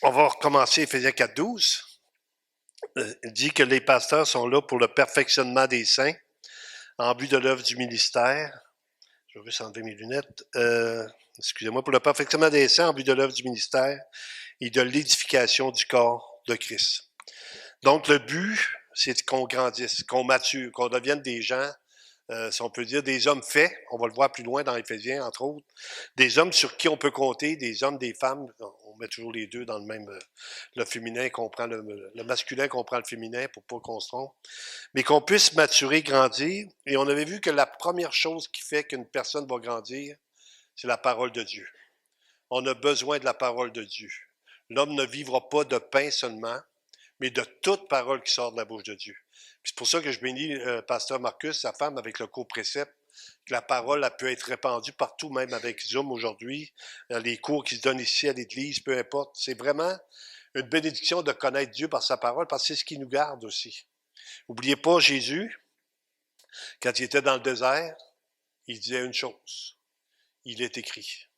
On va recommencer Éphésiens 4.12. Il dit que les pasteurs sont là pour le perfectionnement des saints, en vue de l'œuvre du ministère. Je vais juste enlever mes lunettes. Excusez-moi, pour le perfectionnement des saints, en vue de l'œuvre du ministère et de l'édification du corps de Christ. Donc, le but, c'est qu'on grandisse, qu'on mature, qu'on devienne des gens, si on peut dire, des hommes faits. On va le voir plus loin dans Éphésiens, entre autres. Des hommes sur qui on peut compter, des hommes, des femmes. On met toujours les deux dans le même... le féminin comprend le masculin comprend le féminin pour pas qu'on se trompe. Mais qu'on puisse maturer, grandir. Et on avait vu que la première chose qui fait qu'une personne va grandir, c'est la parole de Dieu. On a besoin de la parole de Dieu. L'homme ne vivra pas de pain seulement, mais de toute parole qui sort de la bouche de Dieu. C'est pour ça que je bénis pasteur Marcus, sa femme, avec le co-précepte, que la parole a pu être répandue partout, même avec Zoom aujourd'hui, les cours qui se donnent ici à l'Église, peu importe. C'est vraiment une bénédiction de connaître Dieu par sa parole, parce que c'est ce qui nous garde aussi. N'oubliez pas Jésus, quand il était dans le désert, il disait une chose, il est écrit.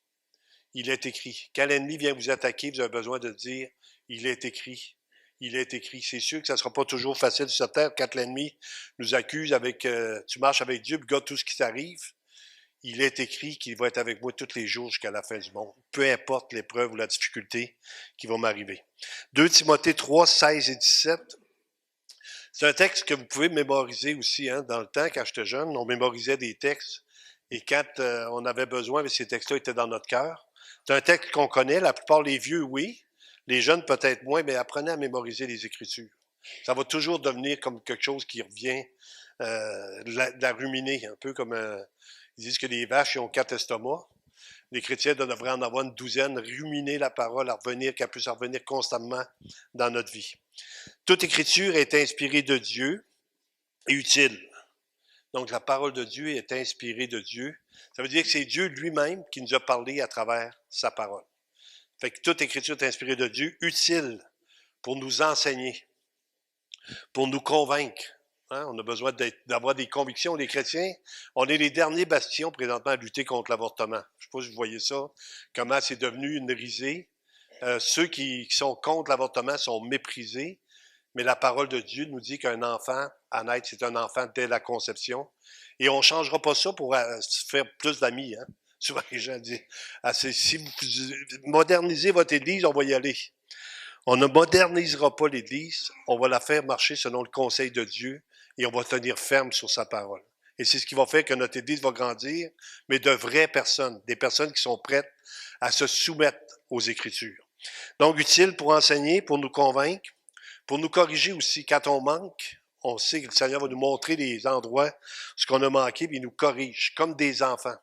Il est écrit. Quand l'ennemi vient vous attaquer, vous avez besoin de dire, il est écrit. Il est écrit. C'est sûr que ça ne sera pas toujours facile sur terre quand l'ennemi nous accuse avec tu marches avec Dieu, puis regarde tout ce qui t'arrive. Il est écrit qu'il va être avec moi tous les jours jusqu'à la fin du monde. Peu importe l'épreuve ou la difficulté qui va m'arriver. 2 Timothée 3, 16 et 17. C'est un texte que vous pouvez mémoriser aussi. Hein. Dans le temps, quand j'étais jeune, on mémorisait des textes. Et quand on avait besoin, ces textes-là étaient dans notre cœur. C'est un texte qu'on connaît. La plupart des vieux, oui. Les jeunes, peut-être moins, mais apprenez à mémoriser les Écritures. Ça va toujours devenir comme quelque chose qui revient, de la ruminer, un peu comme ils disent que les vaches ils ont 4 estomacs. Les chrétiens devraient en avoir une douzaine, ruminer la parole, à revenir, qu'elle puisse revenir constamment dans notre vie. Toute Écriture est inspirée de Dieu et utile. Donc, la parole de Dieu est inspirée de Dieu. Ça veut dire que c'est Dieu lui-même qui nous a parlé à travers sa parole. Fait que toute Écriture est inspirée de Dieu, utile pour nous enseigner, pour nous convaincre. Hein? On a besoin d'avoir des convictions. Les chrétiens, on est les derniers bastions présentement à lutter contre l'avortement. Je ne sais pas si vous voyez ça, comment c'est devenu une risée. Ceux qui sont contre l'avortement sont méprisés, mais la parole de Dieu nous dit qu'un enfant à naître, c'est un enfant dès la conception. Et on ne changera pas ça pour se faire plus d'amis. Hein? Souvent, les gens disent, si vous modernisez votre Église, on va y aller. On ne modernisera pas l'Église, on va la faire marcher selon le conseil de Dieu et on va tenir ferme sur sa parole. Et c'est ce qui va faire que notre Église va grandir, mais de vraies personnes, des personnes qui sont prêtes à se soumettre aux Écritures. Donc, utile pour enseigner, pour nous convaincre, pour nous corriger aussi. Quand on manque, on sait que le Seigneur va nous montrer les endroits, ce qu'on a manqué, puis il nous corrige, comme des enfants.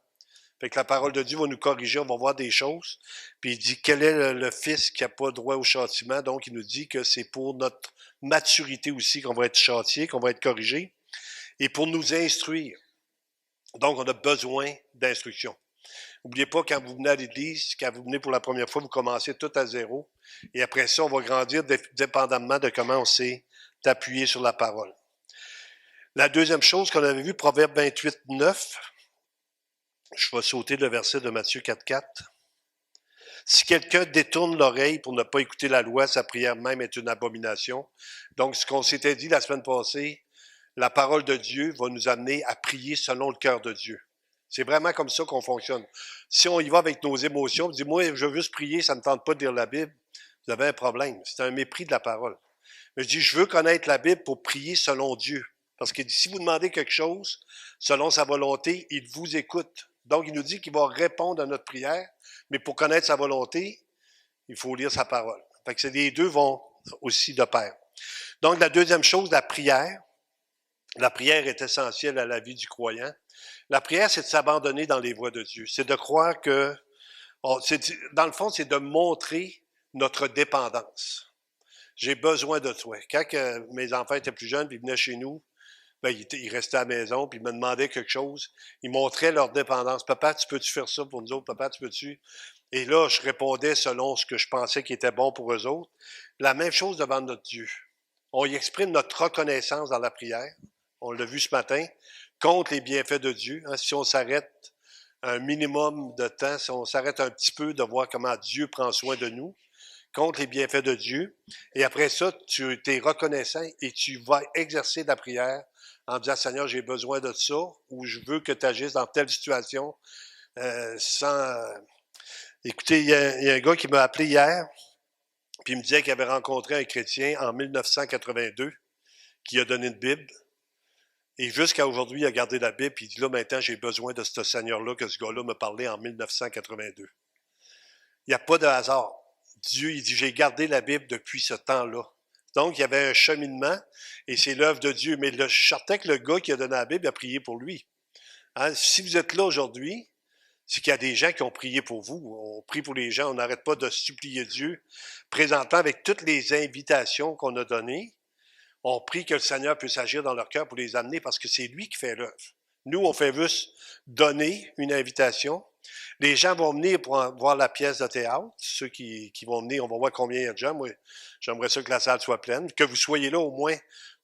Fait que la parole de Dieu va nous corriger, on va voir des choses. Puis il dit quel est le fils qui n'a pas droit au châtiment. Donc il nous dit que c'est pour notre maturité aussi qu'on va être châtié, qu'on va être corrigé. Et pour nous instruire. Donc on a besoin d'instruction. N'oubliez pas, quand vous venez à l'Église, quand vous venez pour la première fois, vous commencez tout à zéro. Et après ça, on va grandir dépendamment de comment on s'est appuyé sur la parole. La deuxième chose qu'on avait vue, Proverbe 28, 9. Je vais sauter le verset de Matthieu 4, 4. Si quelqu'un détourne l'oreille pour ne pas écouter la loi, sa prière même est une abomination. Donc, ce qu'on s'était dit la semaine passée, la parole de Dieu va nous amener à prier selon le cœur de Dieu. C'est vraiment comme ça qu'on fonctionne. Si on y va avec nos émotions, on dit, moi, je veux juste prier, ça ne me tente pas de lire la Bible, vous avez un problème. C'est un mépris de la parole. Mais je dis, je veux connaître la Bible pour prier selon Dieu. Parce qu'il dit, si vous demandez quelque chose, selon sa volonté, il vous écoute. Donc, il nous dit qu'il va répondre à notre prière, mais pour connaître sa volonté, il faut lire sa parole. Fait que les deux vont aussi de pair. Donc, la deuxième chose, la prière. La prière est essentielle à la vie du croyant. La prière, c'est de s'abandonner dans les voies de Dieu. C'est de croire que, dans le fond, c'est de montrer notre dépendance. J'ai besoin de toi. Quand mes enfants étaient plus jeunes, puis ils venaient chez nous, ben, ils restaient à la maison, puis ils me demandaient quelque chose. Ils montraient leur dépendance. Papa, tu peux-tu faire ça pour nous autres? Papa, tu peux-tu? Et là, je répondais selon ce que je pensais qui était bon pour eux autres. La même chose devant notre Dieu. On y exprime notre reconnaissance dans la prière. On l'a vu ce matin. Contre les bienfaits de Dieu. Hein, si on s'arrête un minimum de temps, si on s'arrête un petit peu de voir comment Dieu prend soin de nous, contre les bienfaits de Dieu. Et après ça, tu es reconnaissant et tu vas exercer la prière en disant, Seigneur, j'ai besoin de ça, ou je veux que tu agisses dans telle situation sans... Écoutez, il y a un gars qui m'a appelé hier, puis il me disait qu'il avait rencontré un chrétien en 1982 qui a donné une Bible. Et jusqu'à aujourd'hui, il a gardé la Bible, puis il dit là, maintenant, j'ai besoin de ce Seigneur-là que ce gars-là me parlait en 1982. Il n'y a pas de hasard. Dieu, il dit, j'ai gardé la Bible depuis ce temps-là. Donc, il y avait un cheminement, et c'est l'œuvre de Dieu. Mais je suis certain que le gars qui a donné la Bible a prié pour lui. Hein? Si vous êtes là aujourd'hui, c'est qu'il y a des gens qui ont prié pour vous. On prie pour les gens, on n'arrête pas de supplier Dieu. Présentement, avec toutes les invitations qu'on a données, on prie que le Seigneur puisse agir dans leur cœur pour les amener parce que c'est lui qui fait l'œuvre. Nous, on fait juste donner une invitation. Les gens vont venir pour voir la pièce de théâtre. Ceux qui vont venir, on va voir combien il y a de gens. Moi, j'aimerais ça que la salle soit pleine. Que vous soyez là au moins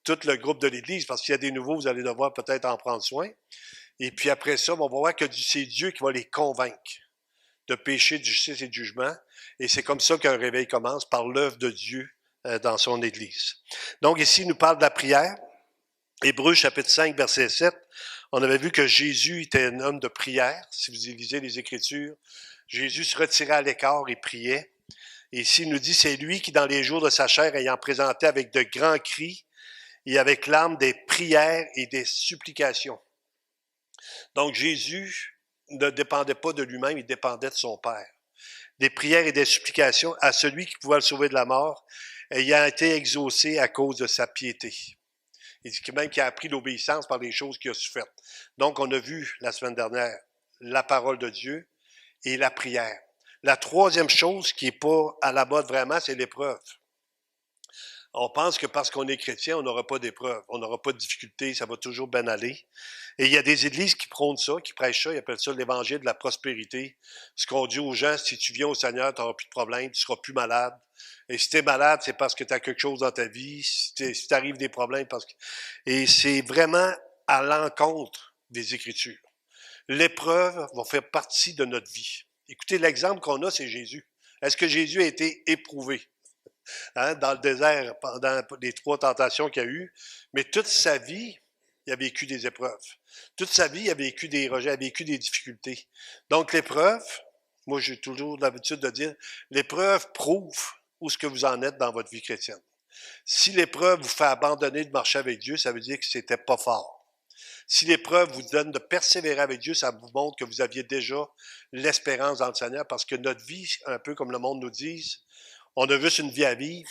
tout le groupe de l'Église parce qu'il y a des nouveaux, vous allez devoir peut-être en prendre soin. Et puis après ça, on va voir que c'est Dieu qui va les convaincre de péché, de justice et de jugement. Et c'est comme ça qu'un réveil commence, par l'œuvre de Dieu dans son Église. Donc ici, il nous parle de la prière. Hébreux chapitre 5, verset 7. On avait vu que Jésus était un homme de prière. Si vous lisez les Écritures, Jésus se retirait à l'écart et priait. Et ici, il nous dit, c'est lui qui, dans les jours de sa chair, ayant présenté avec de grands cris et avec larmes des prières et des supplications. Donc Jésus ne dépendait pas de lui-même, il dépendait de son Père. Des prières et des supplications à celui qui pouvait le sauver de la mort, ayant été exaucé à cause de sa piété. Il dit même qu'il a appris l'obéissance par les choses qu'il a su faites. Donc, on a vu la semaine dernière la parole de Dieu et la prière. La troisième chose qui n'est pas à la mode vraiment, c'est l'épreuve. On pense que parce qu'on est chrétien, on n'aura pas d'épreuve, on n'aura pas de difficultés, ça va toujours bien aller. Et il y a des églises qui prônent ça, qui prêchent ça, ils appellent ça l'évangile de la prospérité. Ce qu'on dit aux gens, si tu viens au Seigneur, tu n'auras plus de problème, tu ne seras plus malade. Et si tu es malade, c'est parce que tu as quelque chose dans ta vie. Si t'arrives des problèmes, parce que... Et c'est vraiment à l'encontre des Écritures. L'épreuve va faire partie de notre vie. Écoutez, l'exemple qu'on a, c'est Jésus. Est-ce que Jésus a été éprouvé? Hein, dans le désert pendant les 3 tentations qu'il y a eu, mais toute sa vie, il a vécu des épreuves. Toute sa vie, il a vécu des rejets, il a vécu des difficultés. Donc l'épreuve, moi j'ai toujours l'habitude de dire, l'épreuve prouve où est-ce que vous en êtes dans votre vie chrétienne. Si l'épreuve vous fait abandonner de marcher avec Dieu, ça veut dire que c'était pas fort. Si l'épreuve vous donne de persévérer avec Dieu, ça vous montre que vous aviez déjà l'espérance dans le Seigneur, parce que notre vie, un peu comme le monde nous dit, on a juste une vie à vivre.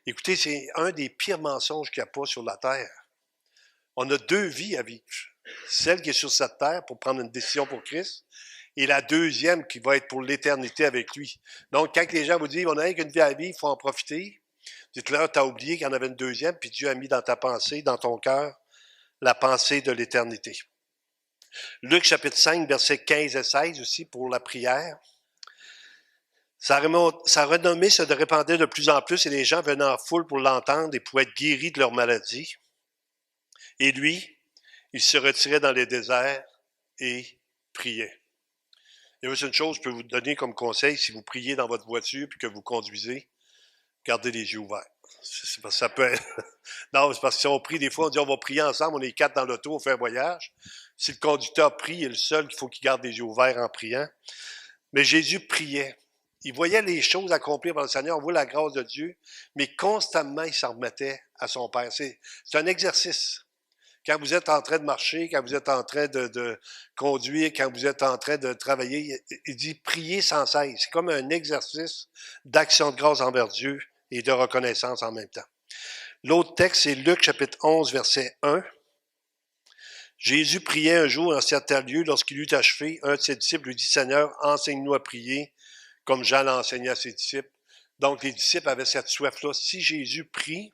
Écoutez, c'est un des pires mensonges qu'il n'y a pas sur la terre. On a 2 vies à vivre. Celle qui est sur cette terre pour prendre une décision pour Christ et la deuxième qui va être pour l'éternité avec lui. Donc, quand les gens vous disent, on n'a qu'une vie à vivre, il faut en profiter, dites-leur, tu as oublié qu'il y en avait une deuxième, puis Dieu a mis dans ta pensée, dans ton cœur, la pensée de l'éternité. Luc chapitre 5, versets 15 et 16 aussi pour la prière. Sa renommée se répandait de plus en plus et les gens venaient en foule pour l'entendre et pour être guéris de leur maladie. Et lui, il se retirait dans les déserts et priait. Il y a juste une chose que je peux vous donner comme conseil, si vous priez dans votre voiture puis que vous conduisez, gardez les yeux ouverts. C'est parce que ça peut être... Non, c'est parce que si on prie des fois, on dit on va prier ensemble, on est 4 dans l'auto, on fait un voyage. Si le conducteur prie, il est le seul qu'il faut qu'il garde les yeux ouverts en priant. Mais Jésus priait. Il voyait les choses accomplies par le Seigneur, on voit la grâce de Dieu, mais constamment, il s'en remettait à son Père. C'est un exercice. Quand vous êtes en train de marcher, quand vous êtes en train de conduire, quand vous êtes en train de travailler, il dit prier sans cesse. C'est comme un exercice d'action de grâce envers Dieu et de reconnaissance en même temps. L'autre texte, c'est Luc chapitre 11, verset 1. Jésus priait un jour en certain lieu. Lorsqu'il eut achevé, un de ses disciples lui dit, Seigneur, enseigne-nous à prier comme Jean l'a enseigné à ses disciples. Donc, les disciples avaient cette soif-là. Si Jésus prie,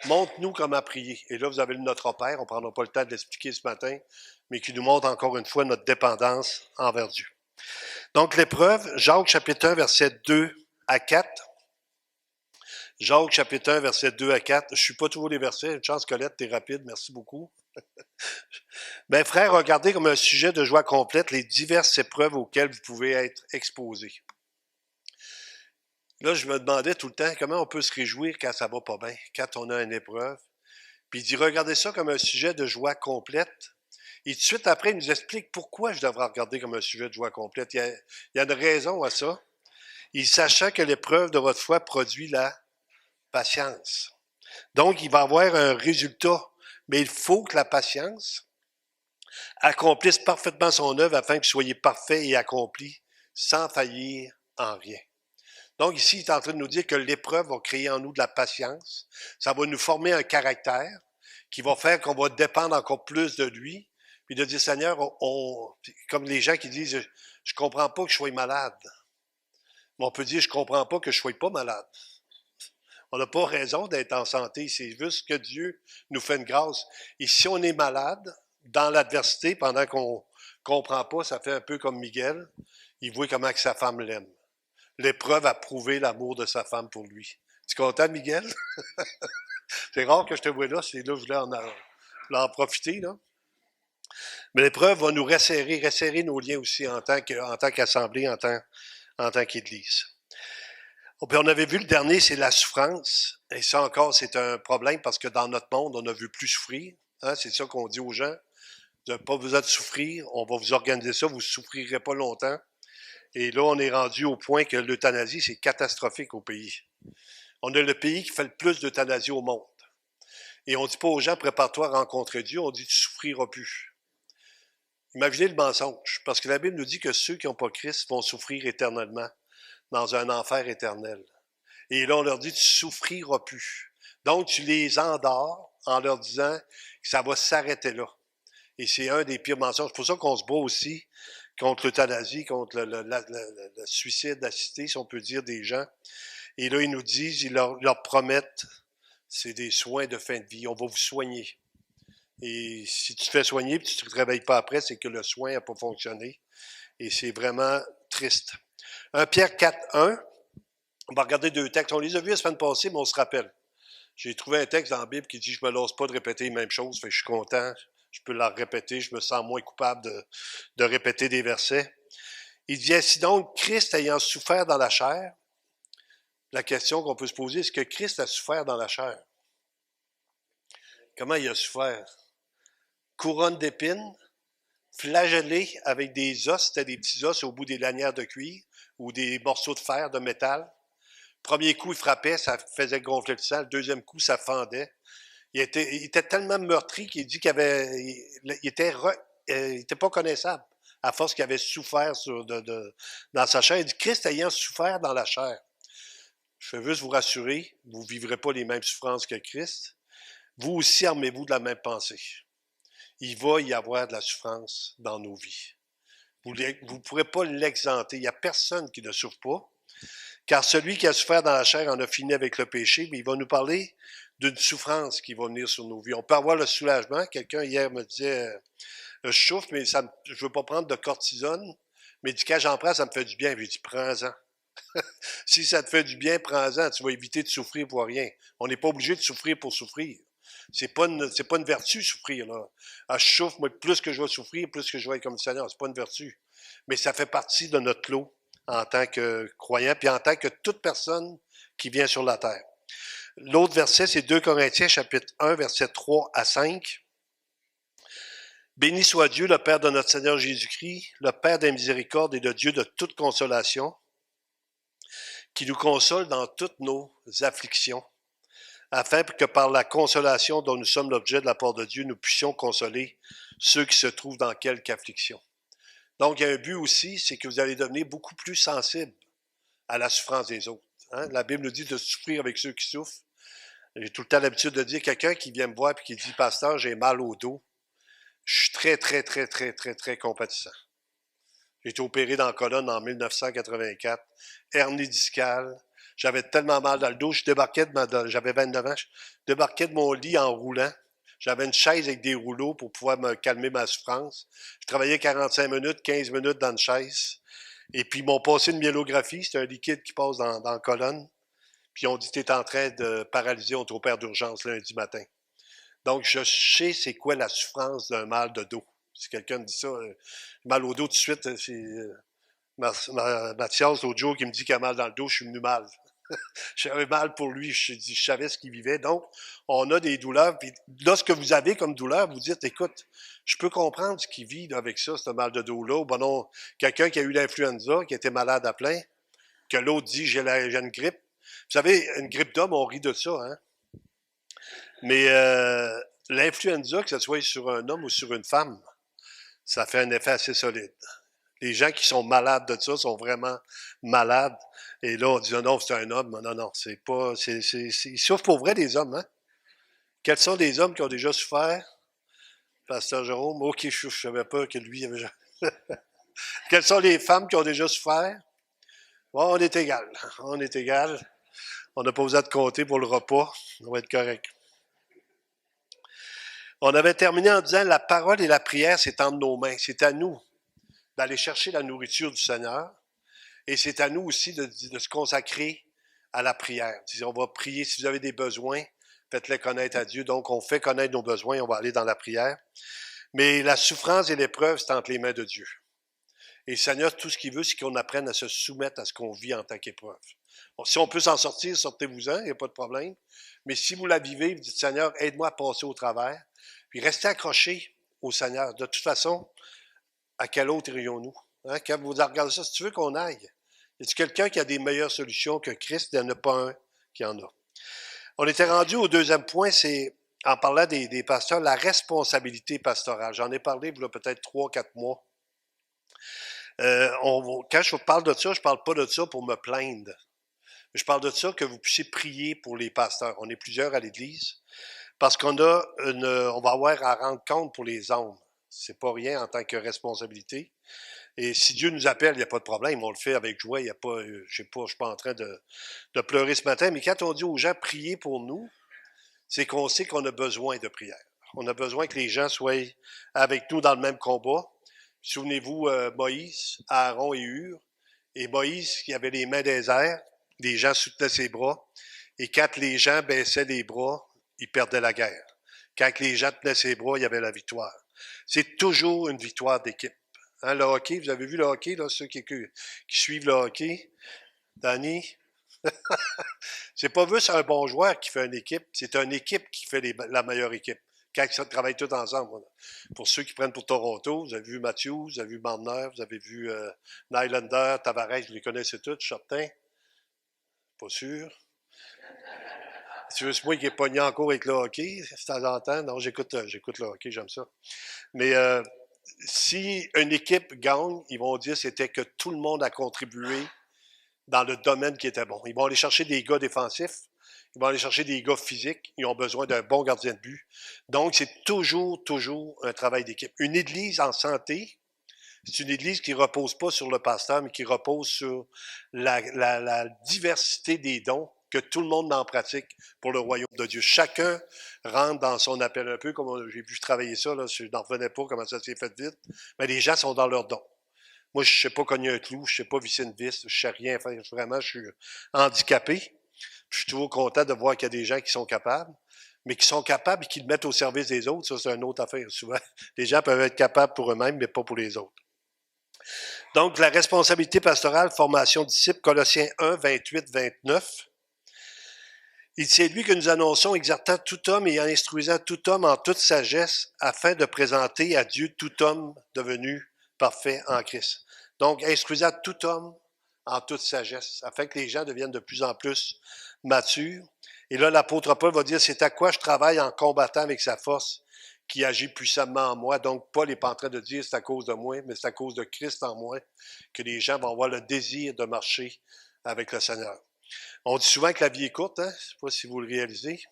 montre-nous comment prier. Et là, vous avez le Notre Père, on ne prendra pas le temps de l'expliquer ce matin, mais qui nous montre encore une fois notre dépendance envers Dieu. Donc, l'épreuve, Jacques chapitre 1, verset 2 à 4. Jacques chapitre 1, verset 2 à 4. Je ne suis pas toujours les versets. Une chance, Colette, t'es rapide, merci beaucoup. Ben, frère, regardez comme un sujet de joie complète les diverses épreuves auxquelles vous pouvez être exposés. Là, je me demandais tout le temps comment on peut se réjouir quand ça va pas bien, quand on a une épreuve. Puis il dit, regardez ça comme un sujet de joie complète. Et tout de suite après, il nous explique pourquoi je devrais regarder comme un sujet de joie complète. Il y a une raison à ça. Il sachant que l'épreuve de votre foi produit la patience. Donc, il va avoir un résultat. Mais il faut que la patience accomplisse parfaitement son œuvre afin que vous soyez parfait et accompli sans faillir en rien. Donc ici, il est en train de nous dire que l'épreuve va créer en nous de la patience. Ça va nous former un caractère qui va faire qu'on va dépendre encore plus de lui. Puis de dire, Seigneur, comme les gens qui disent, je comprends pas que je sois malade. Mais on peut dire, je comprends pas que je sois pas malade. On n'a pas raison d'être en santé. C'est juste que Dieu nous fait une grâce. Et si on est malade, dans l'adversité, pendant qu'on comprend pas, ça fait un peu comme Miguel. Il voit comment que sa femme l'aime. L'épreuve a prouvé l'amour de sa femme pour lui. Tu es content, Miguel? C'est rare que je te vois là. C'est là que je voulais en profiter, là. Mais l'épreuve va nous resserrer nos liens aussi en tant qu'assemblée, en tant qu'Église. Puis on avait vu le dernier, c'est la souffrance. Et ça encore, c'est un problème parce que dans notre monde, on a vu plus souffrir. Hein? C'est ça qu'on dit aux gens. Vous n'avez pas besoin de souffrir. On va vous organiser ça. Vous ne souffrirez pas longtemps. Et là, on est rendu au point que l'euthanasie, c'est catastrophique au pays. On a le pays qui fait le plus d'euthanasie au monde. Et on ne dit pas aux gens, prépare-toi à rencontrer Dieu. On dit, tu souffriras plus. Imaginez le mensonge. Parce que la Bible nous dit que ceux qui n'ont pas Christ vont souffrir éternellement dans un enfer éternel. Et là, on leur dit, tu souffriras plus. Donc, tu les endors en leur disant que ça va s'arrêter là. Et c'est un des pires mensonges. C'est pour ça qu'on se bat aussi contre l'euthanasie, contre le suicide assisté, si on peut dire, des gens. Et là, ils nous disent, ils leur promettent, c'est des soins de fin de vie. On va vous soigner. Et si tu te fais soigner et tu ne te réveilles pas après, c'est que le soin n'a pas fonctionné. Et c'est vraiment triste. 1 Pierre 4:1. On va regarder deux textes. On les a vus la semaine passée, mais on se rappelle. J'ai trouvé un texte dans la Bible qui dit « Je me lasse pas de répéter les mêmes choses, fait que je suis content, je peux la répéter, je me sens moins coupable de répéter des versets. » Il dit « Ainsi donc, Christ ayant souffert dans la chair, la question qu'on peut se poser, est-ce que Christ a souffert dans la chair? Comment il a souffert? Couronne d'épines, flagellé avec des os, c'était des petits os au bout des lanières de cuir ou des morceaux de fer, de métal. Premier coup, il frappait, ça faisait gonfler le sang. Le deuxième coup, ça fendait. Il était tellement meurtri qu'il dit il était pas connaissable à force qu'il avait souffert dans sa chair. Il dit, Christ ayant souffert dans la chair. Je veux juste vous rassurer, vous ne vivrez pas les mêmes souffrances que Christ. Vous aussi, armez-vous de la même pensée. Il va y avoir de la souffrance dans nos vies. Vous ne pourrez pas l'exenter. Il n'y a personne qui ne souffre pas. Car celui qui a souffert dans la chair en a fini avec le péché, mais il va nous parler d'une souffrance qui va venir sur nos vies. On peut avoir le soulagement. Quelqu'un hier me disait, je souffre, mais je ne veux pas prendre de cortisone. Mais du quand j'en prends, ça me fait du bien. Je lui dis, prends-en. Si ça te fait du bien, prends-en. Tu vas éviter de souffrir pour rien. On n'est pas obligé de souffrir pour souffrir. C'est pas une vertu, souffrir, là. Ah, je souffre, mais plus que je vais souffrir, plus que je vais être comme le Seigneur. C'est pas une vertu. Mais ça fait partie de notre lot en tant que croyant, puis en tant que toute personne qui vient sur la terre. L'autre verset, c'est 2 Corinthiens, chapitre 1, versets 3 à 5. Béni soit Dieu, le Père de notre Seigneur Jésus-Christ, le Père des miséricordes et le Dieu de toute consolation, qui nous console dans toutes nos afflictions, afin que par la consolation dont nous sommes l'objet de la part de Dieu, nous puissions consoler ceux qui se trouvent dans quelque affliction. Donc, il y a un but aussi, c'est que vous allez devenir beaucoup plus sensible à la souffrance des autres. Hein? La Bible nous dit de souffrir avec ceux qui souffrent. J'ai tout le temps l'habitude de dire quelqu'un qui vient me voir et qui dit « Pasteur, j'ai mal au dos », je suis très, très, très, très, très, très compatissant. J'ai été opéré dans la colonne en 1984, hernie discale. J'avais tellement mal dans le dos, j'avais 29 ans, je débarquais de mon lit en roulant. J'avais une chaise avec des rouleaux pour pouvoir me calmer ma souffrance. Je travaillais 45 minutes, 15 minutes dans une chaise. Et puis, ils m'ont passé une myélographie. C'est un liquide qui passe dans la colonne. Puis, on dit, tu es en train de paralyser, on t'opère d'urgence lundi matin. Donc, je sais c'est quoi la souffrance d'un mal de dos. Si quelqu'un me dit ça, mal au dos tout de suite, c'est Mathias l'autre jour qui me dit qu'il a mal dans le dos, je suis venu mal. J'avais mal pour lui, je savais ce qu'il vivait. Donc, on a des douleurs. Puis là, ce que vous avez comme douleur, vous dites, écoute, je peux comprendre ce qu'il vit là, avec ça, ce mal de dos-là. Bon, non, quelqu'un qui a eu l'influenza, qui était malade à plein, que l'autre dit, j'ai une grippe. Vous savez, une grippe d'homme, on rit de ça, hein? Mais l'influenza, que ce soit sur un homme ou sur une femme, ça fait un effet assez solide. Les gens qui sont malades de ça sont vraiment malades. Et là, on dit, non, c'est un homme. Non, non, c'est pas. Ils souffrent pour vrai des hommes, hein? Quels sont des hommes qui ont déjà souffert? Pasteur Jérôme, ok, je savais pas que lui avait. Quelles sont les femmes qui ont déjà souffert? Bon, on est égal. On est égal. On n'a pas besoin de compter pour le repas. On va être correct. On avait terminé en disant la parole et la prière, c'est entre nos mains. C'est à nous d'aller chercher la nourriture du Seigneur. Et c'est à nous aussi de se consacrer à la prière. On va prier si vous avez des besoins, faites-les connaître à Dieu. Donc, on fait connaître nos besoins, on va aller dans la prière. Mais la souffrance et l'épreuve, c'est entre les mains de Dieu. Et le Seigneur, tout ce qu'il veut, c'est qu'on apprenne à se soumettre à ce qu'on vit en tant qu'épreuve. Bon, si on peut s'en sortir, sortez-vous-en, il n'y a pas de problème. Mais si vous la vivez, vous dites, Seigneur, aide-moi à passer au travers. Puis restez accrochés au Seigneur. De toute façon, à quel autre irions-nous? Hein? Quand vous regardez ça, si tu veux qu'on aille, y a-t-il quelqu'un qui a des meilleures solutions que Christ? Il n'y en a pas un qui en a. On était rendu au deuxième point, c'est, en parlant des pasteurs, la responsabilité pastorale. J'en ai parlé il y a peut-être 3-4 mois. Quand je parle de ça, je ne parle pas de ça pour me plaindre. Je parle de ça que vous puissiez prier pour les pasteurs. On est plusieurs à l'Église parce on va avoir à rendre compte pour les hommes. C'est pas rien en tant que responsabilité. Et si Dieu nous appelle, il n'y a pas de problème, on le fait avec joie. Il y a pas, je suis pas en train de pleurer ce matin. Mais quand on dit aux gens priez pour nous, c'est qu'on sait qu'on a besoin de prière. On a besoin que les gens soient avec nous dans le même combat. Souvenez-vous, Moïse, Aaron et Hur. Et Moïse, qui avait les mains des airs, les gens soutenaient ses bras. Et quand les gens baissaient les bras, ils perdaient la guerre. Quand les gens tenaient ses bras, il y avait la victoire. C'est toujours une victoire d'équipe. Hein, le hockey, vous avez vu le hockey, là, ceux qui suivent le hockey? Danny? C'est pas juste un bon joueur qui fait une équipe, c'est une équipe qui fait la meilleure équipe. Quand ils travaillent tous ensemble. Voilà. Pour ceux qui prennent pour Toronto, vous avez vu Matthews, vous avez vu Marner, vous avez vu Nylander, Tavares, vous les connaissez tous, Chopin? Pas sûr. C'est juste moi qui est pogné encore avec le hockey, de temps en temps. Non, j'écoute le hockey, j'aime ça. Mais si une équipe gagne, ils vont dire que c'était que tout le monde a contribué dans le domaine qui était bon. Ils vont aller chercher des gars défensifs, ils vont aller chercher des gars physiques, ils ont besoin d'un bon gardien de but. Donc, c'est toujours un travail d'équipe. Une église en santé, c'est une église qui ne repose pas sur le pasteur, mais qui repose sur la diversité des dons que tout le monde en pratique pour le royaume de Dieu. Chacun rentre dans son appel un peu, comme j'ai vu travailler ça, là, je n'en revenais pas comment ça s'est fait vite, mais les gens sont dans leur don. Moi, je ne sais pas cogner un clou, je ne sais pas visser une vis, je ne sais rien faire. Vraiment, je suis handicapé. Je suis toujours content de voir qu'il y a des gens qui sont capables, mais qui sont capables et qui le mettent au service des autres. Ça, c'est une autre affaire. Souvent, les gens peuvent être capables pour eux-mêmes, mais pas pour les autres. Donc, la responsabilité pastorale, formation disciple, Colossiens 1, 28, 29. C'est lui que nous annonçons, exhortant tout homme et en instruisant tout homme en toute sagesse, afin de présenter à Dieu tout homme devenu parfait en Christ. Donc, instruisant tout homme en toute sagesse, afin que les gens deviennent de plus en plus matures. Et là, l'apôtre Paul va dire, c'est à quoi je travaille en combattant avec sa force qui agit puissamment en moi. Donc, Paul n'est pas en train de dire c'est à cause de moi, mais c'est à cause de Christ en moi que les gens vont avoir le désir de marcher avec le Seigneur. On dit souvent que la vie est courte, hein? Je ne sais pas si vous le réalisez.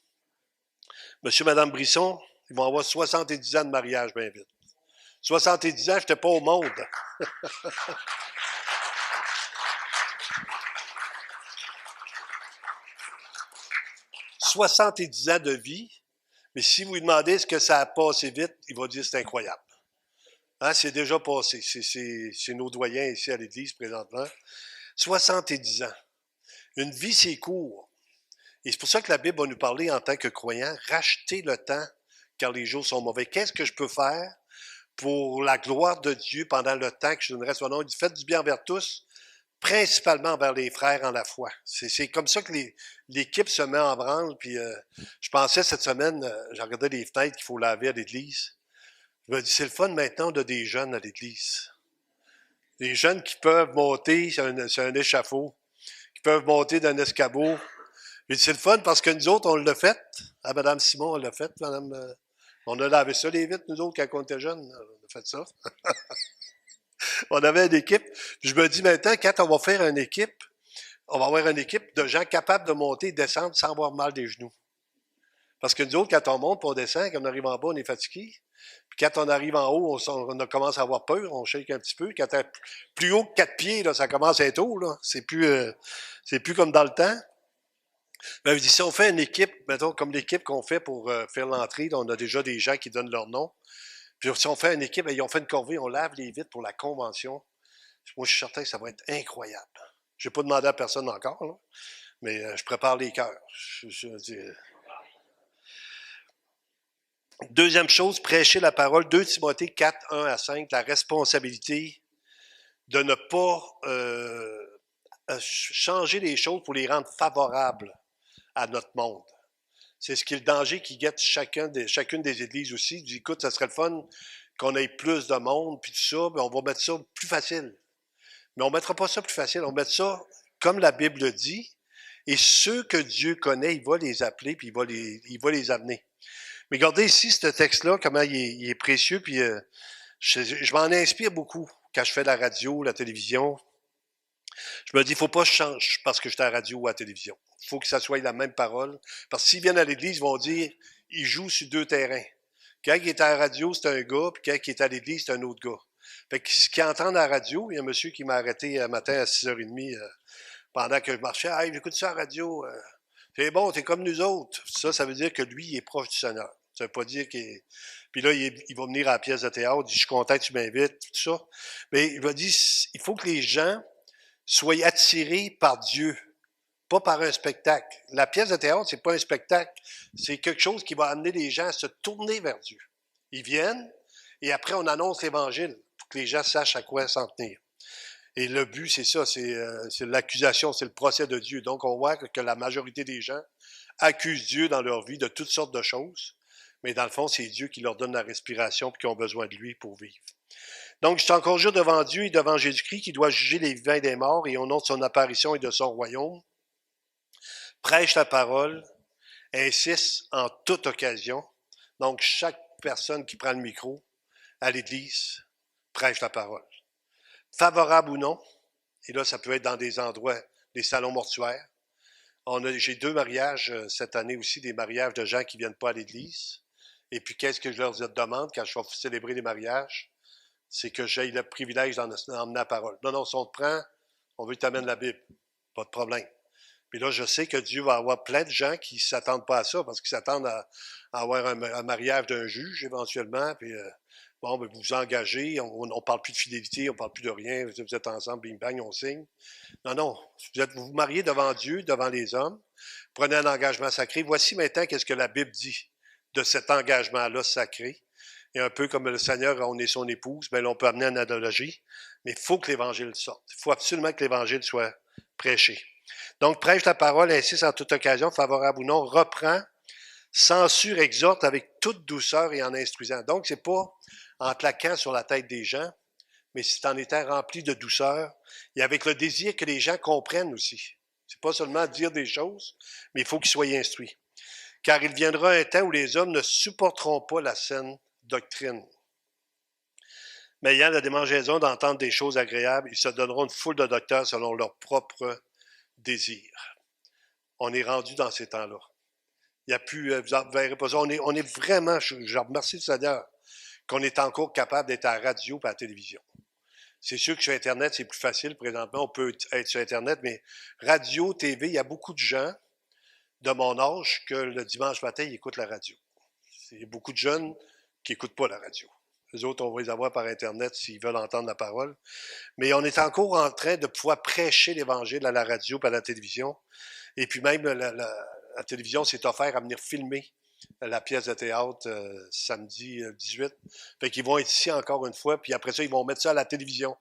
Monsieur et Madame Brisson, ils vont avoir 70 ans de mariage bien vite. 70 ans, je n'étais pas au monde. 70 ans de vie, mais si vous lui demandez est-ce que ça a passé vite, il va dire c'est incroyable. Hein, c'est déjà passé. C'est nos doyens ici à l'Église présentement. 70 ans. Une vie, c'est court. Et c'est pour ça que la Bible va nous parler en tant que croyants, racheter le temps car les jours sont mauvais. Qu'est-ce que je peux faire pour la gloire de Dieu pendant le temps que je donnerai son nom? Il dit, faites du bien envers tous, principalement vers les frères en la foi. C'est comme ça que l'équipe se met en branle. Puis je pensais cette semaine, j'ai regardé les fenêtres qu'il faut laver à l'église. Je me dis, c'est le fun maintenant de des jeunes à l'église. Des jeunes qui peuvent monter sur un échafaud, qui peuvent monter d'un escabeau. J'ai dit, c'est le fun parce que nous autres, on l'a fait. Ah, Mme Simon, on l'a fait. On a lavé ça les vitres, nous autres, quand on était jeunes. On a fait ça. On avait une équipe. Puis je me dis maintenant, quand on va faire une équipe, on va avoir une équipe de gens capables de monter et descendre sans avoir mal des genoux. Parce que nous autres, quand on monte, on descend, quand on arrive en bas, on est fatigué. Puis quand on arrive en haut, on commence à avoir peur, on shake un petit peu. Quand t'es plus haut que 4 pieds, là, ça commence à être haut. Là. C'est plus comme dans le temps. Ben, je dis, si on fait une équipe, mettons, comme l'équipe qu'on fait pour faire l'entrée, là, on a déjà des gens qui donnent leur nom. Puis si on fait une équipe, ils ont fait une corvée, on lave les vitres pour la convention. Moi, je suis certain que ça va être incroyable. Je n'ai pas demandé à personne encore, là, mais je prépare les cœurs. Deuxième chose, prêcher la parole. 2 Timothée 4, 1 à 5, la responsabilité de ne pas changer les choses pour les rendre favorables à notre monde. C'est ce qui est le danger qui guette chacune des églises aussi. Du écoute, ça serait le fun qu'on ait plus de monde, puis tout ça, mais on va mettre ça plus facile. Mais on ne mettra pas ça plus facile, on va mettre ça comme la Bible dit, et ceux que Dieu connaît, il va les appeler, puis il va les amener. Mais regardez ici, ce texte-là, comment il est précieux, puis je m'en inspire beaucoup quand je fais la radio, la télévision. Je me dis, il ne faut pas que je change parce que je suis à la radio ou à la télévision. Il faut que ça soit la même parole. Parce que s'ils viennent à l'église, ils vont dire, ils jouent sur 2 terrains. Quand il est à la radio, c'est un gars, puis quand il est à l'église, c'est un autre gars. Fait que ce qu'ils entendent à la radio, il y a un monsieur qui m'a arrêté un matin à 6h30 pendant que je marchais. Hey, j'écoute ça à la radio. C'est bon, t'es comme nous autres. Ça veut dire que lui, il est proche du Seigneur. Ça veut pas dire qu'il est... Puis là, il va venir à la pièce de théâtre, il dit, je suis content que tu m'invites, tout ça. Mais il va dire, il faut que les gens soyez attirés par Dieu, pas par un spectacle. La pièce de théâtre, c'est pas un spectacle, c'est quelque chose qui va amener les gens à se tourner vers Dieu. Ils viennent, et après, on annonce l'Évangile pour que les gens sachent à quoi s'en tenir. Et le but, c'est ça, c'est l'accusation, c'est le procès de Dieu. Donc, on voit que la majorité des gens accusent Dieu dans leur vie de toutes sortes de choses, mais dans le fond, c'est Dieu qui leur donne la respiration et qui ont besoin de lui pour vivre. Donc, je t'en jure devant Dieu et devant Jésus-Christ qui doit juger les vivants et les morts et au nom de son apparition et de son royaume. Prêche la parole, insiste en toute occasion. Donc, chaque personne qui prend le micro à l'Église prêche la parole. Favorable ou non, et là, ça peut être dans des endroits, des salons mortuaires. J'ai 2 mariages cette année aussi, des mariages de gens qui ne viennent pas à l'Église. Et puis, qu'est-ce que je leur demande quand je vais célébrer les mariages? C'est que j'ai le privilège d'emmener la parole. Non, si on te prend, on veut que tu amènes la Bible. Pas de problème. Puis là, je sais que Dieu va avoir plein de gens qui ne s'attendent pas à ça, parce qu'ils s'attendent à avoir un mariage d'un juge éventuellement, puis bon, ben, vous vous engagez, on ne parle plus de fidélité, on ne parle plus de rien, vous êtes ensemble, bing bang, on signe. Non, vous vous mariez devant Dieu, devant les hommes, prenez un engagement sacré. Voici maintenant qu'est-ce que la Bible dit de cet engagement-là sacré. Et un peu comme le Seigneur, on est son épouse, bien là, on peut amener une analogie, mais il faut que l'Évangile sorte. Il faut absolument que l'Évangile soit prêché. Donc, prêche la parole, insiste en toute occasion, favorable ou non, reprend, censure, exhorte avec toute douceur et en instruisant. Donc, c'est pas en claquant sur la tête des gens, mais c'est en étant rempli de douceur et avec le désir que les gens comprennent aussi. C'est pas seulement dire des choses, mais il faut qu'ils soient instruits. Car il viendra un temps où les hommes ne supporteront pas la saine doctrine. Mais ayant la démangeaison d'entendre des choses agréables, ils se donneront une foule de docteurs selon leur propre désir. On est rendu dans ces temps-là. Il n'y a plus, vous ne verrez pas ça. On est vraiment, je remercie le Seigneur, qu'on est encore capable d'être à la radio et à la télévision. C'est sûr que sur Internet, c'est plus facile présentement. On peut être sur Internet, mais radio, TV, il y a beaucoup de gens de mon âge que le dimanche matin, ils écoutent la radio. Il y a beaucoup de jeunes qui n'écoutent pas la radio. Les autres, on va les avoir par Internet s'ils veulent entendre la parole. Mais on est encore en train de pouvoir prêcher l'Évangile à la radio et à la télévision. Et puis même, la télévision s'est offert à venir filmer la pièce de théâtre samedi 18. Fait qu'ils vont être ici encore une fois, puis après ça, ils vont mettre ça à la télévision.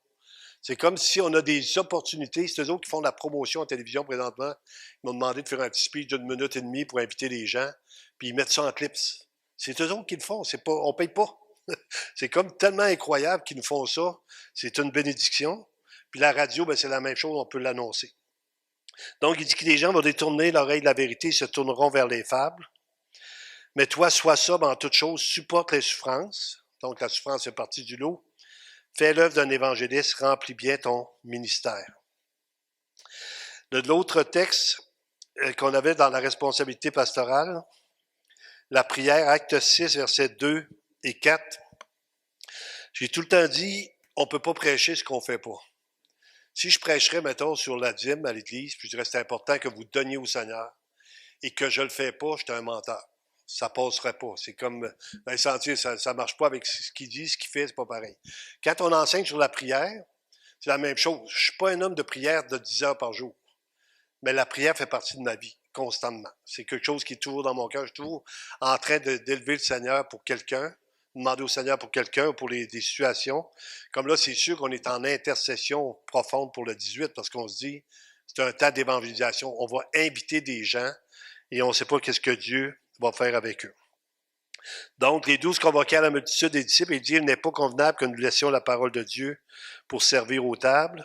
C'est comme si on a des opportunités. C'est eux autres qui font de la promotion en télévision présentement. Ils m'ont demandé de faire un petit speech d'une minute et demie pour inviter les gens, puis ils mettent ça en clips. C'est eux autres qui le font. C'est pas, on paye pas. C'est comme tellement incroyable qu'ils nous font ça. C'est une bénédiction. Puis la radio, ben, c'est la même chose, on peut l'annoncer. Donc, il dit que les gens vont détourner l'oreille de la vérité et se tourneront vers les fables. Mais toi, sois sobre en toute chose, supporte les souffrances. Donc, la souffrance fait partie du lot. Fais l'œuvre d'un évangéliste, remplis bien ton ministère. De l'autre texte qu'on avait dans la responsabilité pastorale, la prière, acte 6, versets 2 et 4. J'ai tout le temps dit, on ne peut pas prêcher ce qu'on ne fait pas. Si je prêcherais, mettons, sur la dîme à l'Église, puis je dirais c'est important que vous donniez au Seigneur, et que je ne le fais pas, je suis un menteur. Ça passerait pas. C'est comme dans les sentiers, ça ne marche pas avec ce qu'il dit, ce qu'il fait, c'est pas pareil. Quand on enseigne sur la prière, c'est la même chose. Je suis pas un homme de prière de 10 heures par jour. Mais la prière fait partie de ma vie, constamment. C'est quelque chose qui est toujours dans mon cœur. Je suis toujours en train d'élever le Seigneur pour quelqu'un, demander au Seigneur pour quelqu'un, pour des situations. Comme là, c'est sûr qu'on est en intercession profonde pour le 18 parce qu'on se dit, c'est un temps d'évangélisation. On va inviter des gens et on ne sait pas qu'est-ce que Dieu va faire avec eux. Donc, les 12 convoqués à la multitude des disciples, il dit, il n'est pas convenable que nous laissions la parole de Dieu pour servir aux tables.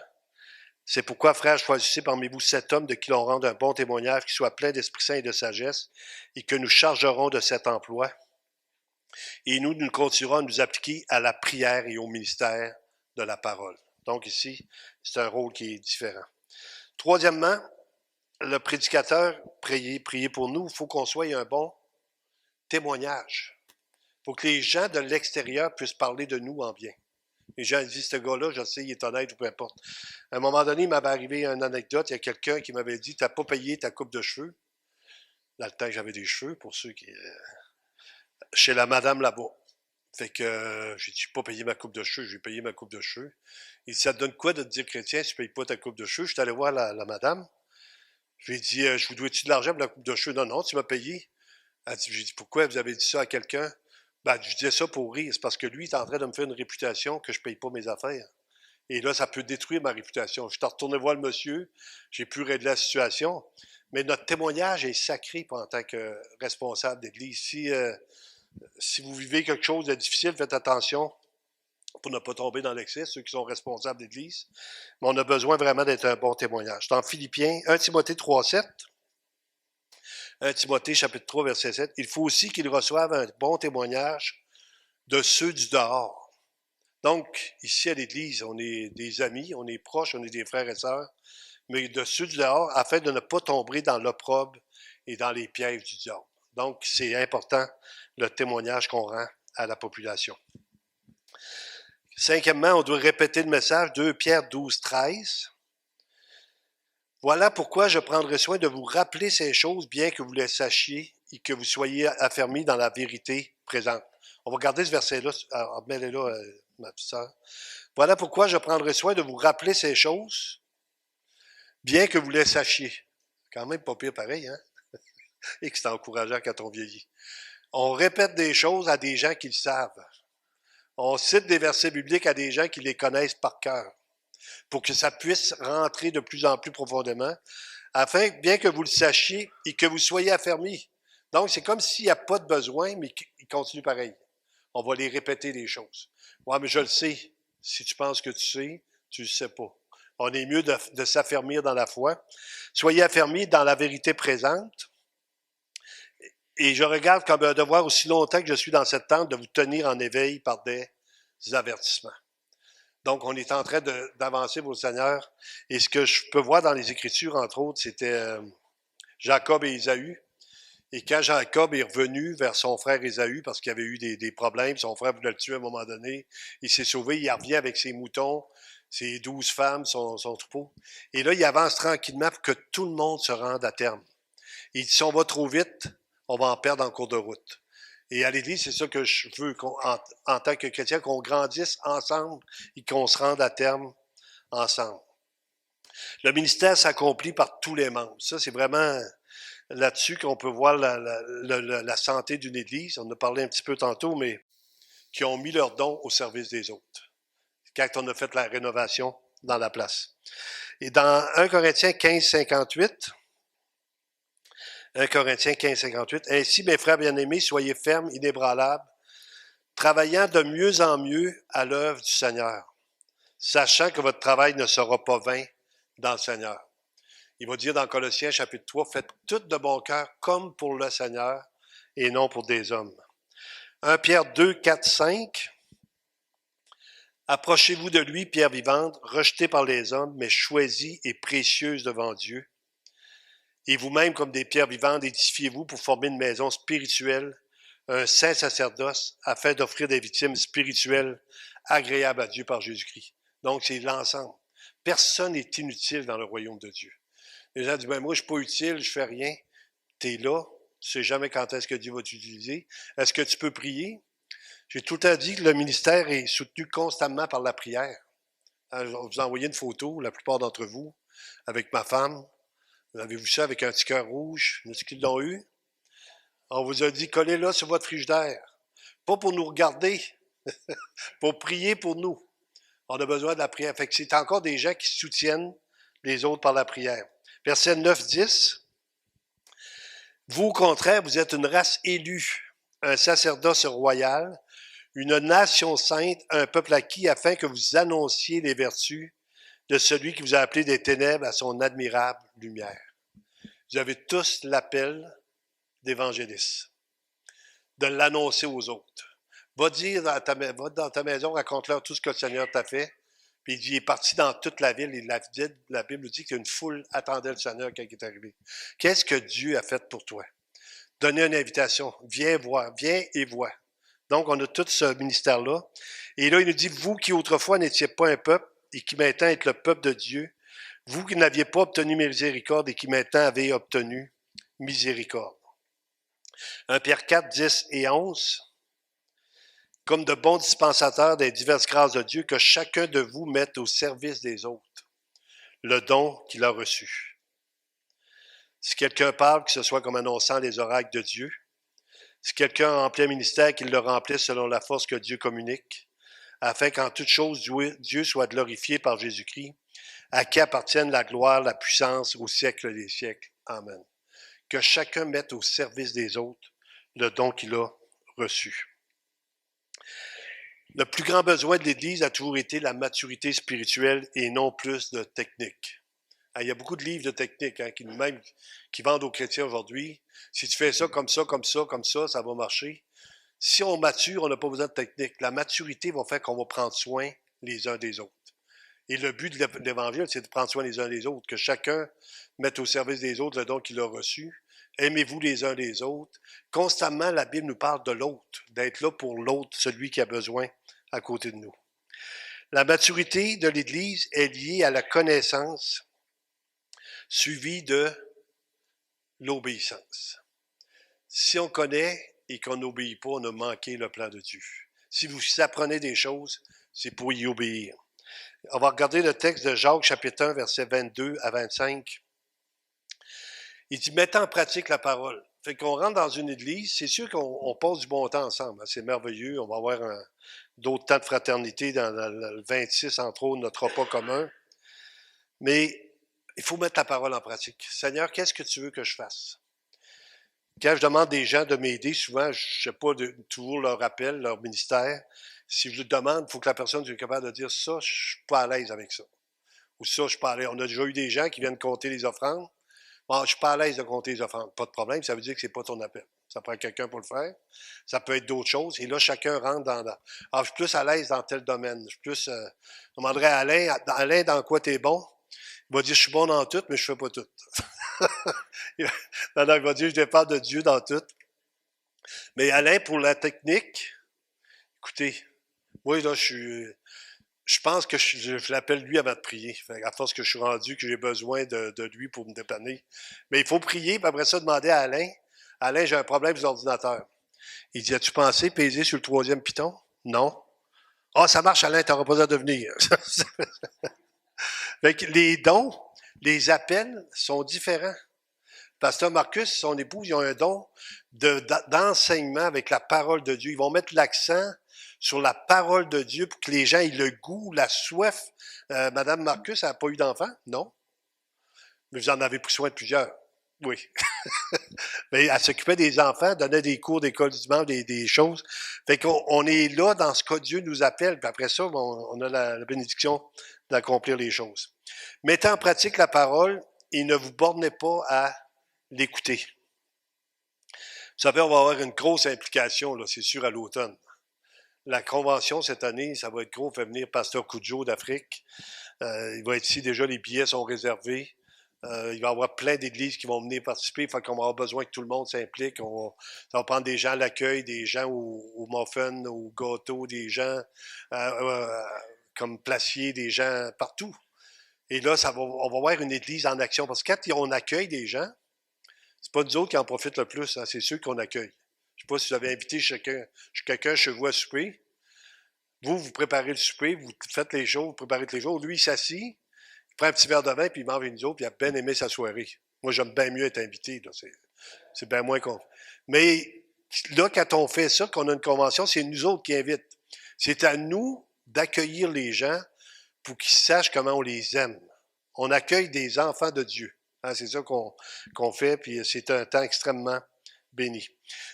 C'est pourquoi, frères, choisissez parmi vous 7 hommes de qui l'on rende un bon témoignage, qui soit plein d'Esprit Saint et de sagesse, et que nous chargerons de cet emploi. Et nous continuerons à nous appliquer à la prière et au ministère de la parole. Donc ici, c'est un rôle qui est différent. Troisièmement, le prédicateur, priez pour nous, il faut qu'on soit un bon témoignage. Il faut que les gens de l'extérieur puissent parler de nous en bien. Les gens disent, ce gars-là, je sais, il est honnête ou peu importe. À un moment donné, il m'avait arrivé une anecdote, il y a quelqu'un qui m'avait dit, tu n'as pas payé ta coupe de cheveux. Dans le temps que j'avais des cheveux, pour ceux qui... chez la madame là-bas. Fait que j'ai dit, je n'ai pas payé ma coupe de cheveux, j'ai payé ma coupe de cheveux. Il dit, ça te donne quoi de te dire chrétien si tu ne payes pas ta coupe de cheveux? Je suis allé voir la madame. Je lui ai dit, je vous dois-tu de l'argent pour la coupe de cheveux? Non, non, tu m'as payé. J'ai dit, pourquoi vous avez dit ça à quelqu'un? Ben, je disais ça pour rire. C'est parce que lui, il est en train de me faire une réputation que je ne paye pas mes affaires. Et là, ça peut détruire ma réputation. Je suis retourné voir le monsieur, j'ai pu régler la situation. Mais notre témoignage est sacré en tant que responsable d'Église. Si vous vivez quelque chose de difficile, faites attention pour ne pas tomber dans l'excès, ceux qui sont responsables d'Église. Mais on a besoin vraiment d'être un bon témoignage. Dans Philippiens, 1 Timothée 3,7. 1 Timothée chapitre 3, verset 7. Il faut aussi qu'ils reçoivent un bon témoignage de ceux du dehors. Donc, ici à l'Église, on est des amis, on est proches, on est des frères et sœurs, mais de ceux du dehors, afin de ne pas tomber dans l'opprobre et dans les pièges du diable. Donc, c'est important, le témoignage qu'on rend à la population. Cinquièmement, on doit répéter le message, 2 Pierre 12, 13. Voilà pourquoi je prendrai soin de vous rappeler ces choses, bien que vous les sachiez et que vous soyez affermis dans la vérité présente. On va regarder ce verset-là, mets-le là, ma petite sœur. Voilà pourquoi je prendrai soin de vous rappeler ces choses, bien que vous les sachiez. Quand même pas pire pareil, hein? Et que c'est encourageant quand on vieillit. On répète des choses à des gens qui le savent. On cite des versets bibliques à des gens qui les connaissent par cœur, pour que ça puisse rentrer de plus en plus profondément, afin, bien que vous le sachiez et que vous soyez affermis. Donc, c'est comme s'il n'y a pas de besoin, mais il continue pareil. On va les répéter les choses. Ouais, mais je le sais. Si tu penses que tu sais, tu ne le sais pas. On est mieux de s'affermir dans la foi. Soyez affermis dans la vérité présente. Et je regarde comme un devoir aussi longtemps que je suis dans cette tente de vous tenir en éveil par des avertissements. Donc, on est en train d'avancer pour le Seigneur. Et ce que je peux voir dans les Écritures, entre autres, c'était Jacob et Ésaü. Et quand Jacob est revenu vers son frère Ésaü, parce qu'il avait eu des problèmes, son frère voulait le tuer à un moment donné, il s'est sauvé, il revient avec ses moutons, ses 12 femmes, son troupeau. Et là, il avance tranquillement pour que tout le monde se rende à terme. Il dit, si on va trop vite, on va en perdre en cours de route. Et à l'Église, c'est ça que je veux, en tant que chrétien, qu'on grandisse ensemble et qu'on se rende à terme ensemble. Le ministère s'accomplit par tous les membres. Ça, c'est vraiment là-dessus qu'on peut voir la santé d'une Église. On en a parlé un petit peu tantôt, mais qui ont mis leurs dons au service des autres. Quand on a fait la rénovation dans la place. Et dans 1 Corinthiens 15, 58, 1 Corinthiens 15, 58, « Ainsi, mes frères bien-aimés, soyez fermes, inébranlables, travaillant de mieux en mieux à l'œuvre du Seigneur, sachant que votre travail ne sera pas vain dans le Seigneur. » Il va dire dans Colossiens chapitre 3, « Faites tout de bon cœur comme pour le Seigneur et non pour des hommes. » 1 Pierre 2, 4, 5, « Approchez-vous de lui, pierre vivante, rejetée par les hommes, mais choisie et précieuse devant Dieu. Et vous-même, comme des pierres vivantes, édifiez-vous pour former une maison spirituelle, un saint sacerdoce, afin d'offrir des victimes spirituelles agréables à Dieu par Jésus-Christ. » Donc, c'est l'ensemble. Personne n'est inutile dans le royaume de Dieu. Les gens disent, ben moi, je ne suis pas utile, je ne fais rien. Tu es là, tu ne sais jamais quand est-ce que Dieu va t'utiliser. Est-ce que tu peux prier? J'ai tout le temps dit que le ministère est soutenu constamment par la prière. Je vais vous envoyer une photo, la plupart d'entre vous, avec ma femme. Vous avez vu ça avec un petit cœur rouge? Est-ce qu'ils l'ont eu? On vous a dit, collez-la sur votre frigidaire. Pas pour nous regarder, pour prier pour nous. On a besoin de la prière. Fait que c'est encore des gens qui soutiennent les autres par la prière. Verset 9, 10. Vous, au contraire, vous êtes une race élue, un sacerdoce royal, une nation sainte, un peuple acquis, afin que vous annonciez les vertus de celui qui vous a appelé des ténèbres à son admirable lumière. Vous avez tous l'appel d'évangéliste, de l'annoncer aux autres. Va dans ta maison, raconte-leur tout ce que le Seigneur t'a fait. Puis il est parti dans toute la ville et la Bible dit qu'une foule attendait le Seigneur quand il est arrivé. Qu'est-ce que Dieu a fait pour toi? Donner une invitation. Viens voir, viens et vois. Donc, on a tout ce ministère-là. Et là, il nous dit, vous qui autrefois n'étiez pas un peuple et qui maintenant êtes le peuple de Dieu, vous qui n'aviez pas obtenu miséricorde et qui maintenant avez obtenu miséricorde. 1 Pierre 4, 10 et 11. Comme de bons dispensateurs des diverses grâces de Dieu, que chacun de vous mette au service des autres le don qu'il a reçu. Si quelqu'un parle, que ce soit comme annonçant les oracles de Dieu. Si quelqu'un a en plein ministère, qu'il le remplisse selon la force que Dieu communique, afin qu'en toute chose, Dieu soit glorifié par Jésus-Christ, à qui appartiennent la gloire, la puissance au siècle des siècles. Amen. Que chacun mette au service des autres le don qu'il a reçu. Le plus grand besoin de l'Église a toujours été la maturité spirituelle et non plus de technique. Il y a beaucoup de livres de technique qui vendent aux chrétiens aujourd'hui. Si tu fais ça, comme ça, comme ça, comme ça va marcher. Si on mature, on n'a pas besoin de technique. La maturité va faire qu'on va prendre soin les uns des autres. Et le but de l'Évangile, c'est de prendre soin les uns des autres, que chacun mette au service des autres le don qu'il a reçu. Aimez-vous les uns les autres. Constamment, la Bible nous parle de l'autre, d'être là pour l'autre, celui qui a besoin à côté de nous. La maturité de l'Église est liée à la connaissance suivie de l'obéissance. Si on connaît et qu'on n'obéit pas, on a manqué le plan de Dieu. Si vous apprenez des choses, c'est pour y obéir. On va regarder le texte de Jacques, chapitre 1, versets 22 à 25. Il dit, mettez en pratique la parole. Fait qu'on rentre dans une église, c'est sûr qu'on passe du bon temps ensemble. Hein, c'est merveilleux. On va avoir d'autres temps de fraternité dans le 26, entre autres, notre repas commun. Mais il faut mettre la parole en pratique. Seigneur, qu'est-ce que tu veux que je fasse? Quand je demande des gens de m'aider, souvent, je ne sais pas toujours leur appel, leur ministère. Si je le demande, il faut que la personne soit capable de dire ça, je ne suis pas à l'aise avec ça. Ou ça, je suis pas à l'aise. On a déjà eu des gens qui viennent compter les offrandes. Bon, je ne suis pas à l'aise de compter les offrandes. Pas de problème, ça veut dire que ce n'est pas ton appel. Ça prend quelqu'un pour le faire. Ça peut être d'autres choses. Et là, chacun rentre dans... je suis plus à l'aise dans tel domaine. Je suis plus... je demanderais à Alain, dans quoi tu es bon? Il va dire, je suis bon dans tout, mais je ne fais pas tout. Non, il va dire, je dépends de Dieu dans tout. Mais Alain, pour la technique, écoutez, moi, là, je pense que je l'appelle lui avant de prier. Fait, à force que je suis rendu, que j'ai besoin de lui pour me dépanner. Mais il faut prier, puis après ça, demander à Alain. Alain, j'ai un problème sur l'ordinateur. Il dit, as-tu pensé peser sur le 3e piton? Non. Ah, ça marche, Alain, tu n'auras pas besoin de venir. Fait que les dons, les appels sont différents. Pasteur Marcus et son épouse, ils ont un don d'enseignement avec la parole de Dieu. Ils vont mettre l'accent sur la parole de Dieu pour que les gens aient le goût, la soif. Madame Marcus n'a pas eu d'enfant? Non. Mais vous en avez pris soin de plusieurs. Oui. Mais elle s'occupait des enfants, donnait des cours d'école du dimanche, des choses. Fait qu'on est là dans ce cas, Dieu nous appelle, puis après ça, on a la bénédiction d'accomplir les choses. Mettez en pratique la parole et ne vous bornez pas à l'écouter. Vous savez, on va avoir une grosse implication, là, c'est sûr, à l'automne. La convention cette année, ça va être gros. On fait venir Pasteur Cudjoe d'Afrique. Il va être ici déjà, les billets sont réservés. Il va y avoir plein d'églises qui vont venir participer. Fait qu'on va avoir besoin que tout le monde s'implique. Ça va prendre des gens à l'accueil, des gens au muffin, au gâteau, des gens comme placiers, des gens partout. Et là, on va avoir une église en action. Parce que quand on accueille des gens, c'est pas nous autres qui en profitent le plus, hein, c'est ceux qu'on accueille. Je sais pas si vous avez invité quelqu'un chez vous à souper. Vous préparez le souper, vous faites les choses, vous préparez les choses. Lui, il s'assit, il prend un petit verre de vin, puis il mange une autre, puis il a bien aimé sa soirée. Moi, j'aime bien mieux être invité. Là. C'est bien moins con. Mais là, quand on fait ça, qu'on a une convention, c'est nous autres qui invitent. C'est à nous d'accueillir les gens pour qu'ils sachent comment on les aime. On accueille des enfants de Dieu. Hein, c'est ça qu'on fait, puis c'est un temps extrêmement béni.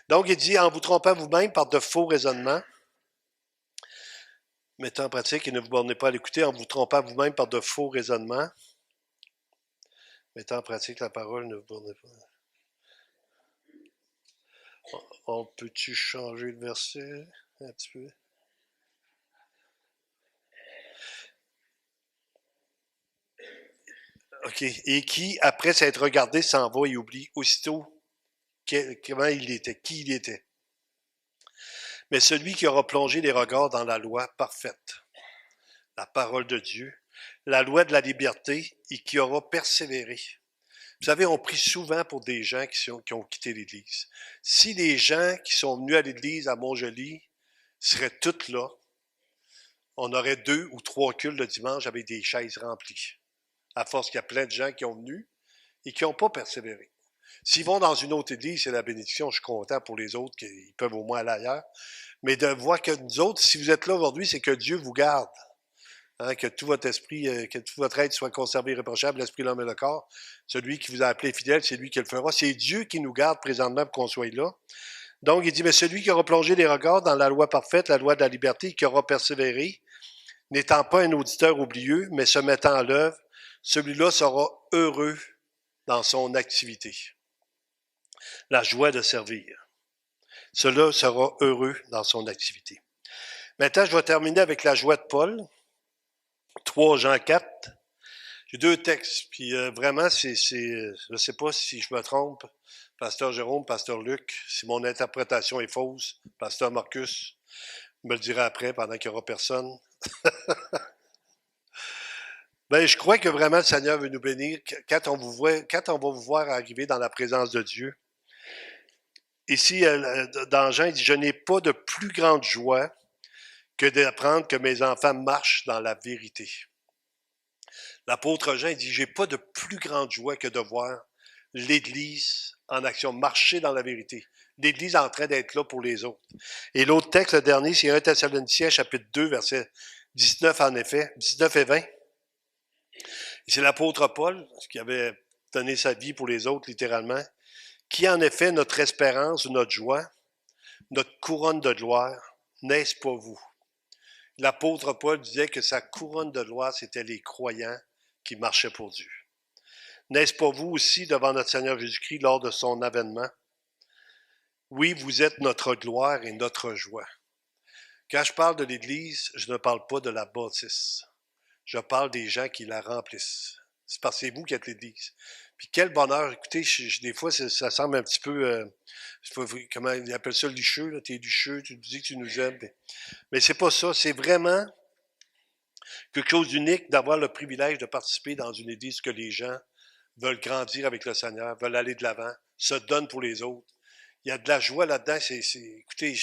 Donc, il dit, en vous trompant vous-même par de faux raisonnements, mettez en pratique et ne vous bornez pas à l'écouter, en vous trompant vous-même par de faux raisonnements. Mettez en pratique la parole, ne vous bornez pas. On peut-tu changer le verset un petit peu? OK. Et qui, après s'être regardé, s'en va et oublie aussitôt comment il était, qui il était. Mais celui qui aura plongé les regards dans la loi parfaite, la parole de Dieu, la loi de la liberté, et qui aura persévéré. Vous savez, on prie souvent pour des gens qui ont quitté l'Église. Si les gens qui sont venus à l'Église à Montjoly seraient tous là, on aurait 2 ou 3 cultes le dimanche avec des chaises remplies. À force qu'il y a plein de gens qui ont venu et qui n'ont pas persévéré. S'ils vont dans une autre église, c'est la bénédiction. Je suis content pour les autres qu'ils peuvent au moins aller ailleurs. Mais de voir que nous autres, si vous êtes là aujourd'hui, c'est que Dieu vous garde. Hein, que tout votre esprit, que tout votre être soit conservé irréprochable, l'esprit, l'homme et le corps. Celui qui vous a appelé fidèle, c'est lui qui le fera. C'est Dieu qui nous garde présentement pour qu'on soit là. Donc, il dit, mais celui qui aura plongé les regards dans la loi parfaite, la loi de la liberté, qui aura persévéré, n'étant pas un auditeur oublieux, mais se mettant en l'œuvre, celui-là sera heureux dans son activité. La joie de servir. Cela sera heureux dans son activité. Maintenant, je vais terminer avec la joie de Paul. 3 Jean 4. J'ai 2 textes, puis vraiment, je ne sais pas si je me trompe, Pasteur Jérôme, Pasteur Luc, si mon interprétation est fausse, Pasteur Marcus me le dira après, pendant qu'il n'y aura personne. Ben, je crois que vraiment le Seigneur veut nous bénir quand on va vous voir arriver dans la présence de Dieu. Ici, dans Jean, il dit, je n'ai pas de plus grande joie que d'apprendre que mes enfants marchent dans la vérité. L'apôtre Jean dit, j'ai pas de plus grande joie que de voir l'Église en action, marcher dans la vérité. L'Église en train d'être là pour les autres. Et l'autre texte, le dernier, c'est 1 Thessaloniciens, chapitre 2, verset 19, en effet, 19 et 20. Et c'est l'apôtre Paul, qui avait donné sa vie pour les autres, littéralement, qui en effet notre espérance, notre joie, notre couronne de gloire, n'est-ce pas vous? L'apôtre Paul disait que sa couronne de gloire, c'était les croyants qui marchaient pour Dieu. N'est-ce pas vous aussi devant notre Seigneur Jésus-Christ lors de son avènement? Oui, vous êtes notre gloire et notre joie. Quand je parle de l'Église, je ne parle pas de la bâtisse. Je parle des gens qui la remplissent. C'est parce que c'est vous qui êtes l'Église. Puis quel bonheur. Écoutez, des fois, ça semble un petit peu... comment ils appellent ça, licheux, là? T'es licheux, tu nous dis que tu nous aimes. Mais c'est pas ça. C'est vraiment quelque chose d'unique d'avoir le privilège de participer dans une église que les gens veulent grandir avec le Seigneur, veulent aller de l'avant, se donnent pour les autres. Il y a de la joie là-dedans. Écoutez,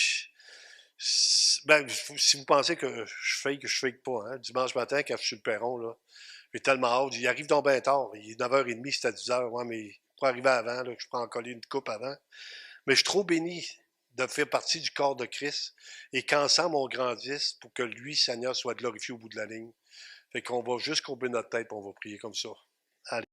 si vous pensez que je fake pas, hein, dimanche matin, quand je suis sur le perron, là, j'ai tellement hâte. Il arrive donc bien tard. Il est 9h30, c'est à 10h. Ouais, mais pour arriver avant, là, je prends en coller une coupe avant. Mais je suis trop béni de faire partie du corps de Christ et qu'ensemble on grandisse pour que lui, Seigneur, soit glorifié au bout de la ligne. Fait qu'on va juste courber notre tête et on va prier comme ça. Allez.